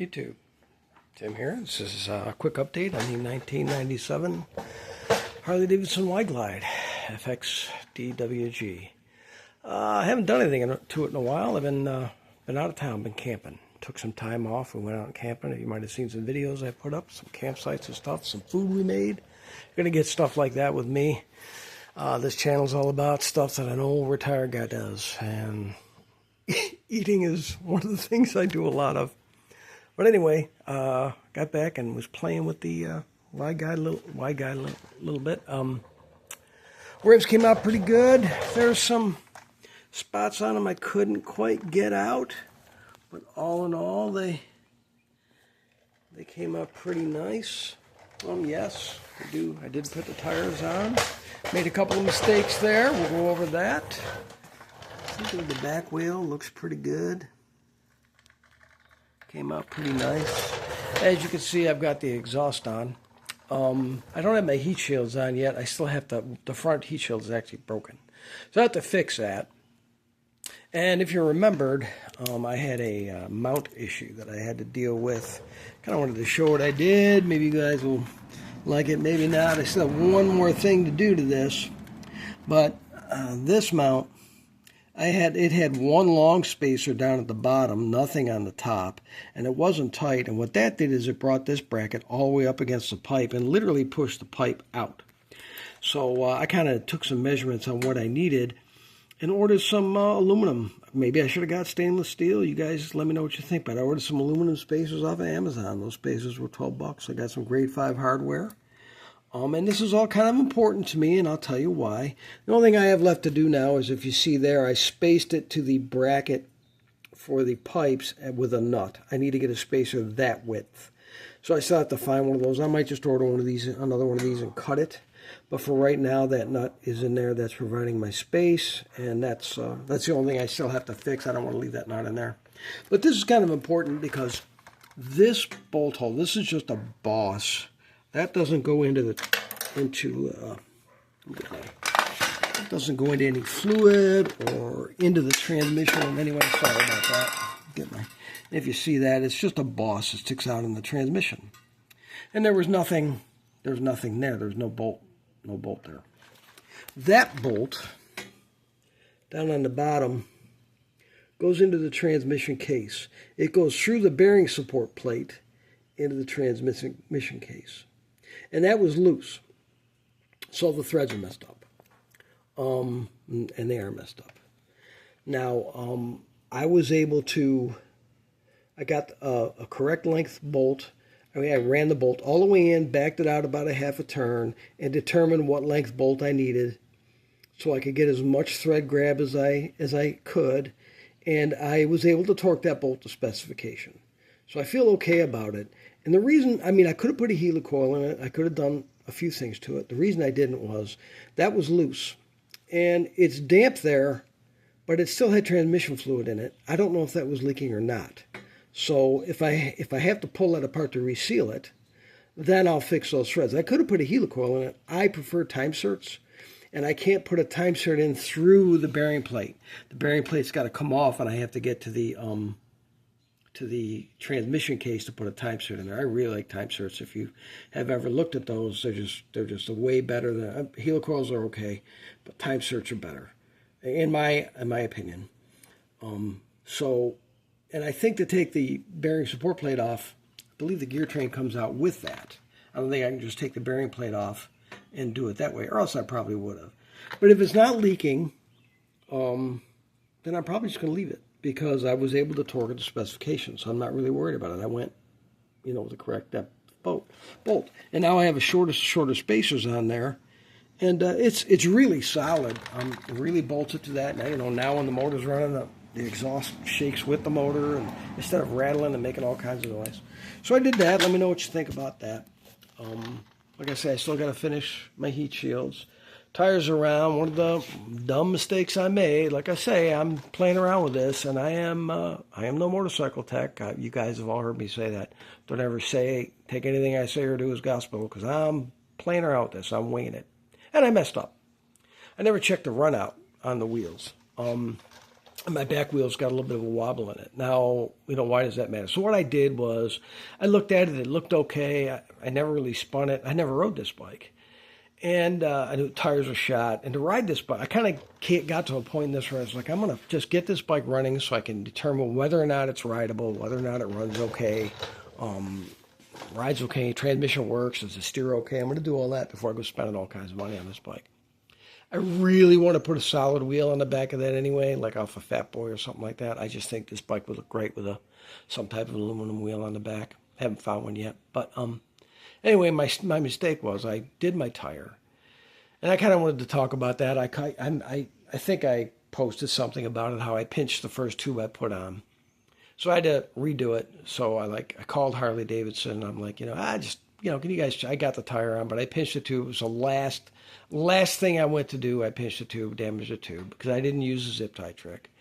YouTube. Tim here. This is a quick update on the 1997 Harley-Davidson Wide Glide FXDWG. I haven't done anything to it in a while. I've been out of town, been camping. Took some time off. We went out camping. You might have seen some videos I put up, some campsites and stuff, some food we made. You're going to get stuff like that with me. This channel's all about stuff that an old retired guy does, and eating is one of the things I do a lot of. But anyway, got back and was playing with the wide guide a little bit. Rims came out pretty good. There's some spots on them I couldn't quite get out, but all in all, they came out pretty nice. Yes, I did put the tires on. Made a couple of mistakes there. We'll go over that. I think the back wheel looks pretty good. Came out pretty nice. As you can see, I've got the exhaust on. I don't have my heat shields on yet. I still have the front heat shield is actually broken. So I have to fix that. And if you remembered, I had a mount issue that I had to deal with. Kind of wanted to show what I did. Maybe you guys will like it, maybe not. I still have one more thing to do to this. But this mount, it had one long spacer down at the bottom, nothing on the top, and it wasn't tight. And what that did is it brought this bracket all the way up against the pipe and literally pushed the pipe out. So I kind of took some measurements on what I needed and ordered some aluminum. Maybe I should have got stainless steel. You guys let me know what you think. But I ordered some aluminum spacers off of Amazon. Those spacers were 12 bucks. I got some grade 5 hardware. And this is all kind of important to me, and I'll tell you why. The only thing I have left to do now is, if you see there, I spaced it to the bracket for the pipes with a nut. I need to get a spacer that width. So I still have to find one of those. I might just order another one of these and cut it. But for right now, that nut is in there. That's providing my space, and that's the only thing I still have to fix. I don't want to leave that nut in there. But this is kind of important because this bolt hole, this is just a boss. That doesn't go into it doesn't go into any fluid or into the transmission in any way. Sorry about that. If you see that, it's just a boss that sticks out in the transmission. And there was nothing there. There's no bolt there. That bolt down on the bottom goes into the transmission case. It goes through the bearing support plate into the transmission case. And that was loose. So the threads are messed up. And they are messed up. Now, I was able to, I got a correct length bolt. I ran the bolt all the way in, backed it out about a half a turn, and determined what length bolt I needed so I could get as much thread grab as I could. And I was able to torque that bolt to specification. So I feel okay about it. And the reason, I could have put a helicoil in it. I could have done a few things to it. The reason I didn't was that was loose. And it's damp there, but it still had transmission fluid in it. I don't know if that was leaking or not. So if I have to pull that apart to reseal it, then I'll fix those threads. I could have put a helicoil in it. I prefer time certs, and I can't put a time cert in through the bearing plate. The bearing plate's got to come off, and I have to get to the transmission case to put a time cert in there. I really like time certs. If you have ever looked at those, they're just way better than helicoils are okay, but time certs are better, in my opinion. And I think to take the bearing support plate off, I believe the gear train comes out with that. I don't think I can just take the bearing plate off and do it that way, or else I probably would have. But if it's not leaking, then I'm probably just going to leave it, because I was able to torque it to specification, so I'm not really worried about it. I went, with the correct depth bolt. And now I have a shorter spacers on there, and it's really solid. It really bolted to that. Now, now when the motor's running, the exhaust shakes with the motor, and instead of rattling and making all kinds of noise. So I did that. Let me know what you think about that. Like I said, I still got to finish my heat shields. Tires around. One of the dumb mistakes I made, like I say, I'm playing around with this, and I am no motorcycle tech. You guys have all heard me say that. Don't ever take anything I say or do as gospel, because I'm playing around with this. I'm winging it. And I messed up. I never checked the run out on the wheels. and my back wheel's got a little bit of a wobble in it. Now, why does that matter? So what I did was I looked at it. It looked okay. I never really spun it. I never rode this bike. And I knew tires were shot. And to ride this bike, I kind of got to a point in this where I was like, I'm going to just get this bike running so I can determine whether or not it's rideable, whether or not it runs okay, rides okay, transmission works, does it steer okay. I'm going to do all that before I go spending all kinds of money on this bike. I really want to put a solid wheel on the back of that anyway, like off a Fat Boy or something like that. I just think this bike would look great with some type of aluminum wheel on the back. Haven't found one yet. But anyway, my mistake was I did my tire. And I kind of wanted to talk about that. I think I posted something about it, how I pinched the first tube I put on. So I had to redo it. So I called Harley Davidson. I'm like, can you guys, I got the tire on, but I pinched the tube. It was the last thing I went to do. I pinched the tube, damaged the tube, because I didn't use the zip tie trick.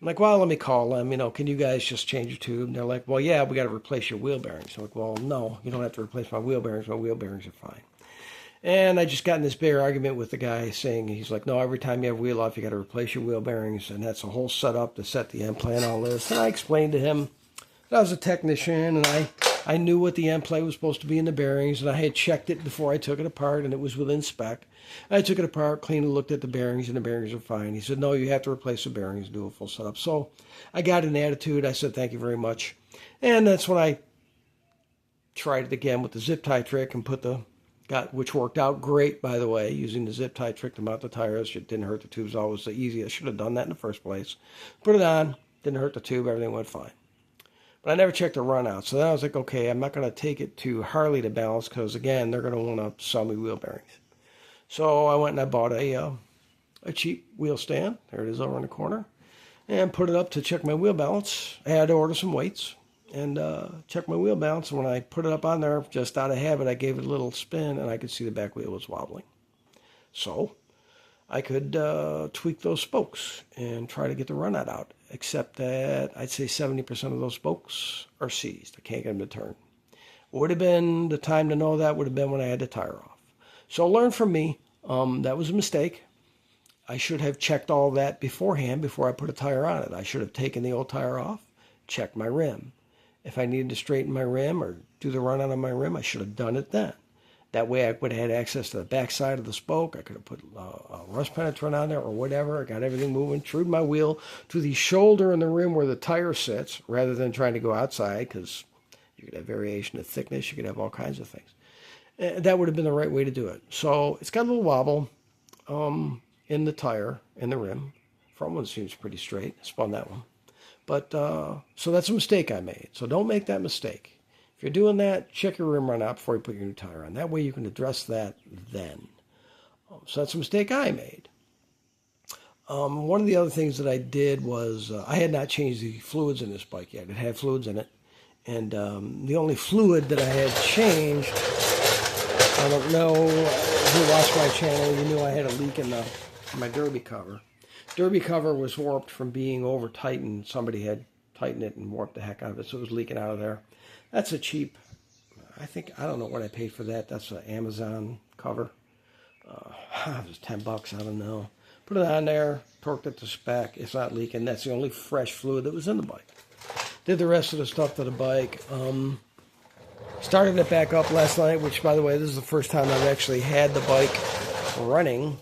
I'm like, well, let me call them. Can you guys just change your tube? And they're like, well, yeah, we got to replace your wheel bearings. I'm like, well, no, you don't have to replace my wheel bearings. My wheel bearings are fine. And I just got in this bigger argument with the guy saying, he's like, no, every time you have a wheel off, you got to replace your wheel bearings. And that's a whole setup to set the end play and all this. And I explained to him that I was a technician and I knew what the end play was supposed to be in the bearings. And I had checked it before I took it apart and it was within spec. I took it apart, cleaned and looked at the bearings and the bearings are fine. He said, no, you have to replace the bearings and do a full setup. So I got an attitude. I said, thank you very much. And that's when I tried it again with the zip tie trick and which worked out great, by the way, using the zip tie trick to mount the tires. It didn't hurt the tubes. Always the easiest. I should have done that in the first place. Put it on. Didn't hurt the tube. Everything went fine. But I never checked the run out. So then I was like, okay, I'm not going to take it to Harley to balance because, again, they're going to want to sell me wheel bearings. So I went and I bought a cheap wheel stand. There it is over in the corner. And put it up to check my wheel balance. I had to order some weights and check my wheel balance. And when I put it up on there, just out of habit, I gave it a little spin and I could see the back wheel was wobbling. So I could tweak those spokes and try to get the run out. Except that I'd say 70% of those spokes are seized. I can't get them to turn. Would have been the time to know that would have been when I had the tire off. So learn from me. That was a mistake. I should have checked all that beforehand before I put a tire on it. I should have taken the old tire off, checked my rim. If I needed to straighten my rim or do the run out on my rim, I should have done it then. That way I would have had access to the back side of the spoke. I could have put a rust penetrant on there or whatever. I got everything moving, trued my wheel to the shoulder and the rim where the tire sits rather than trying to go outside because you could have variation of thickness. You could have all kinds of things. That would have been the right way to do it. So it's got a little wobble in the tire, in the rim. Front one seems pretty straight. I spun that one. But so that's a mistake I made. So don't make that mistake. If you're doing that, check your rim run out before you put your new tire on. That way you can address that then. So that's a mistake I made. One of the other things that I did was I had not changed the fluids in this bike yet. It had fluids in it. And the only fluid that I had changed, I don't know who watched my channel, you knew I had a leak in my derby cover. Derby cover was warped from being over tightened. Somebody had tightened it and warped the heck out of it, so it was leaking out of there. That's a cheap, I don't know what I paid for that. That's an Amazon cover. It was $10, I don't know. Put it on there, torqued it to spec. It's not leaking. That's the only fresh fluid that was in the bike. Did the rest of the stuff to the bike. Started it back up last night, which, by the way, this is the first time I've actually had the bike running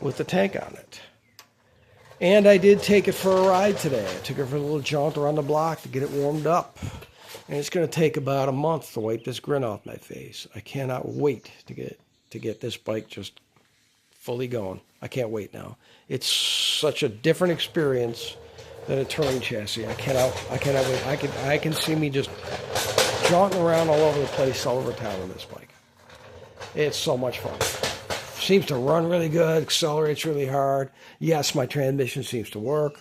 with the tank on it. And I did take it for a ride today. I took it for a little jaunt around the block to get it warmed up. And it's going to take about a month to wipe this grin off my face. I cannot wait to get this bike just fully going. I can't wait now. It's such a different experience than a touring chassis. I cannot wait. I can see me just jaunting around all over the place, all over town on this bike. It's so much fun. Seems to run really good, accelerates really hard. Yes, my transmission seems to work.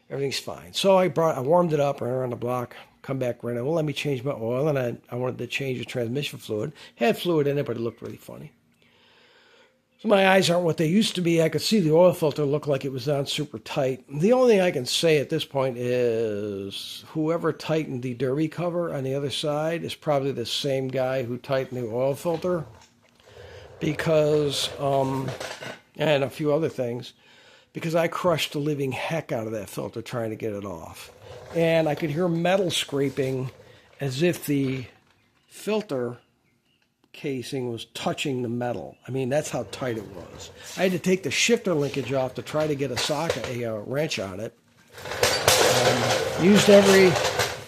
Everything's fine. So I warmed it up, ran around the block, come back, ran it. Well, let me change my oil, and I wanted to change the transmission fluid. Had fluid in it, but it looked really funny. So my eyes aren't what they used to be. I could see the oil filter look like it was on super tight. The only thing I can say at this point is whoever tightened the derby cover on the other side is probably the same guy who tightened the oil filter. Because, and a few other things, because I crushed the living heck out of that filter trying to get it off. And I could hear metal scraping as if the filter casing was touching the metal. I mean, that's how tight it was. I had to take the shifter linkage off to try to get a wrench on it.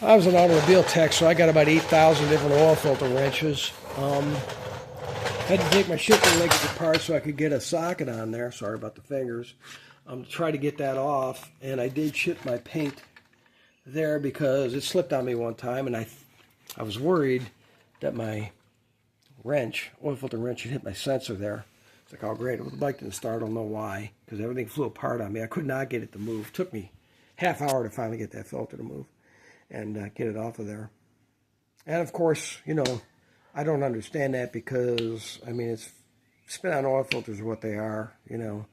I was an automobile tech, so I got about 8,000 different oil filter wrenches. Had to take my shifter linkage apart so I could get a socket on there. Sorry about the fingers. To try to get that off, and I did chip my paint there because it slipped on me one time, and I was worried that my oil filter wrench, had hit my sensor there. It's like, oh great, the bike didn't start, I don't know why, because everything flew apart on me. I could not get it to move. It took me half hour to finally get that filter to move and get it off of there. And of course, you know, I don't understand that because, I mean, spin-on oil filters are what they are, you know.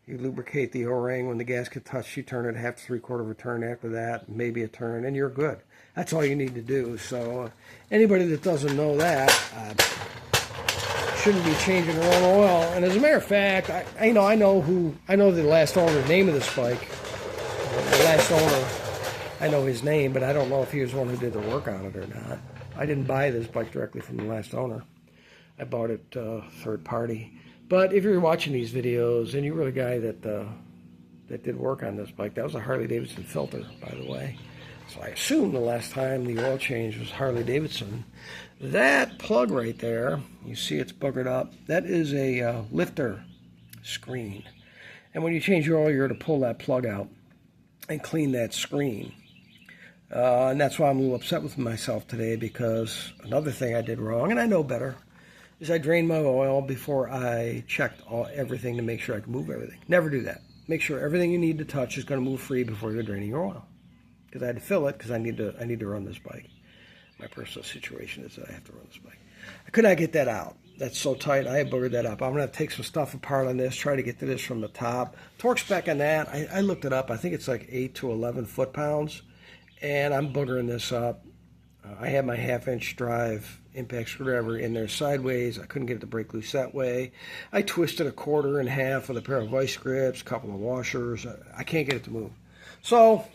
You lubricate the O-ring. When the gasket touches, you turn it half to three-quarter of a turn after that, maybe a turn, and you're good. That's all you need to do. So anybody that doesn't know that shouldn't be changing their own oil. And as a matter of fact, I know the last owner name of this bike. The last owner, I know his name, but I don't know if he was the one who did the work on it or not. I didn't buy this bike directly from the last owner. I bought it third party. But if you're watching these videos and you were the guy that did work on this bike, that was a Harley Davidson filter, by the way. So I assume the last time the oil change was Harley Davidson. That plug right there, you see it's buggered up, that is a lifter screen. And when you change your oil, you're to pull that plug out and clean that screen. And that's why I'm a little upset with myself today, because another thing I did wrong, and I know better, is I drained my oil before I checked everything to make sure I could move everything. Never do that. Make sure everything you need to touch is going to move free before you're draining your oil. Because I had to fill it because I need to run this bike. My personal situation is that I have to run this bike. I could not get that out. That's so tight. I boogered that up. I'm going to take some stuff apart on this, try to get to this from the top. Torque spec on that, I looked it up. I think it's like 8 to 11 foot-pounds. And I'm boogering this up. I had my half-inch drive impact screwdriver in there sideways. I couldn't get it to break loose that way. I twisted a quarter in half with a pair of vice grips, a couple of washers. I can't get it to move. So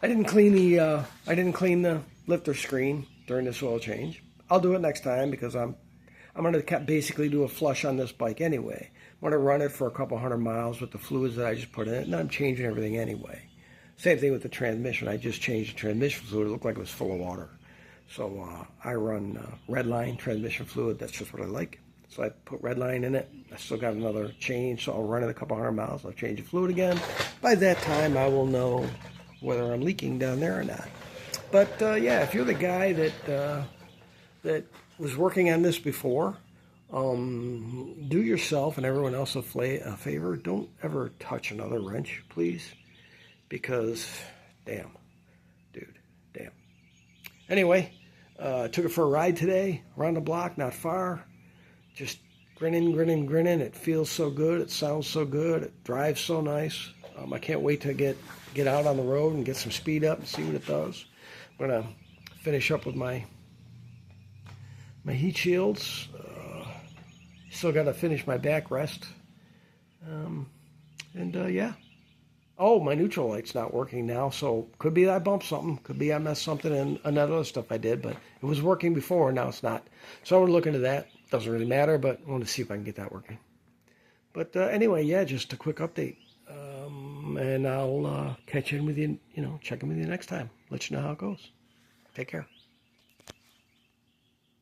I didn't clean the lifter screen during this oil change. I'll do it next time because I'm going to basically do a flush on this bike anyway. I'm going to run it for a couple 100 miles with the fluids that I just put in it, and I'm changing everything anyway. Same thing with the transmission. I just changed the transmission fluid. It looked like it was full of water. So I run Redline transmission fluid. That's just what I like. So I put Redline in it. I still got another change, so I'll run it a couple 100 miles. I'll change the fluid again. By that time, I will know whether I'm leaking down there or not. But yeah, if you're the guy that was working on this before, do yourself and everyone else a favor. Don't ever touch another wrench, please. Because, damn, dude, damn. Anyway, took it for a ride today, around the block, not far. Just grinning. It feels so good. It sounds so good. It drives so nice. I can't wait to get out on the road and get some speed up and see what it does. I'm going to finish up with my heat shields. Still got to finish my backrest. Yeah. Oh, my neutral light's not working now, so could be that I bumped something. Could be I messed something in another stuff I did, but it was working before, now it's not. So I'm going to look into that. Doesn't really matter, but I want to see if I can get that working. But anyway, yeah, just a quick update. And I'll catch in with you, check in with you next time. Let you know how it goes. Take care.